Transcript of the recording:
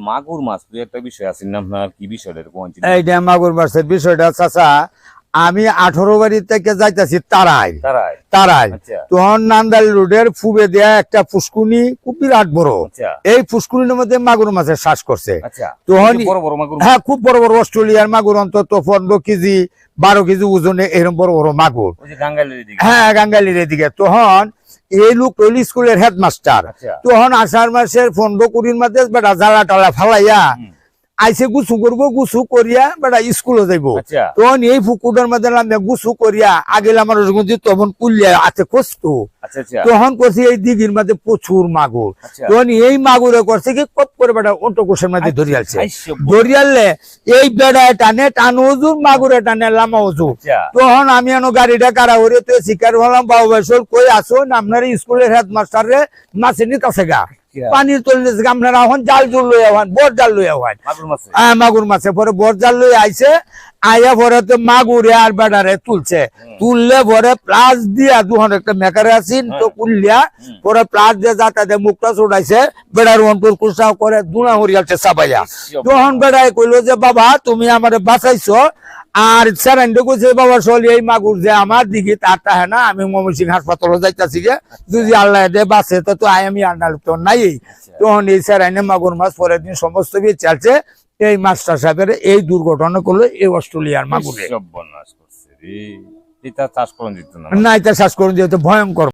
মাগুর মাছ একটা বিষয় আছে না, আপনার কি বিষয়টা এইটা মাগুর মাছের বিষয়টা চাচা, আমি 18 বাড়ি থেকে যাইতেছি তারাই তখন নান্দালি রোডের ফুবে দেয়া একটা পুষ্কুনি খুব বিরাট বড়। এই পুষ্কুনির মধ্যে মাগুর মাছের শ্বাস করছে। তখন হ্যাঁ, খুব বড় বড় অস্ট্রেলিয়ার মাগুর, অন্তত 15 কেজি 12 কেজি ওজনে এরকম বড় বড় মাগুর। হ্যাঁ, গাঙ্গালির এদিকে। তখন এই লোক স্কুলের হেডমাস্টার। তখন আষাঢ় মাসের 15-20 মাসে বেটা জ্বালা টালা ফালাইয়া আইসে গুছু করবো, গুছু করিয়া বেটা স্কুলে যাইবো। তখন এই পুকুরের মধ্যে নামে গুছু করিয়া আগে আমার তখন কুলিয়া আছে কষতো। তখন করছি এই দিঘির মধ্যে প্রচুর মাগুর। তখন এই মাগুরে করছে কি কপ করে বেটা অন্টকোষের মধ্যে ধরিয়ালছে। ধরিয়ালে এই বেড়ায় টানে টানো ওজুর, মাগুরে টানে লামা ওজুর। তখন আমি গাড়িটা কারা করে তো শিকার হলাম, বাবু বয়সল কই আসুন আপনার স্কুলের হেডমাস্টার রে মাছে নিতেছে গা পানির তলে আপনারা এখন জাল জল লই আহ্বান, বর জাল লই আহ্বান মাগুর মাছে। পরে বর জাল লই আইসে, আইয়া পরে তো মাগুরে আর বেড়ারে তুলছে। তুললে পরে প্লাস দিয়া দুহন একটা মেকারে আছেন তো কুলিয়া পরে প্লাস দিয়ে যাতে মুখটা চড়াইছে, বেড়ার অন্তর কুসাও করে দুনা হরিয়ালছে চাপাইয়া। তখন বেড়ায় কইলো যে বাবা তুমি আমারে বাঁচাইছো। আর স্যারেন্ডে কইছে বাবা চল এই মাগুর যে আমার দিকে তার তাহে না, আমি ময়মনসিংহ হাসপাতালে যাইতাছি গে, যদি আল্লাহ দে বাঁচে তো আমি আন্ডাল তো নাই। তখন এই স্যারেন্ডে মাগুর মাছ পরের দিন সমস্ত বিয়ে চলছে। এই মাস্টার সাহেবের এই দুর্ঘটনা করলো এই অস্ট্রেলিয়ার মাগুরে। চাষ করুন না, এটা চাষ করুন যেহেতু ভয়ঙ্কর।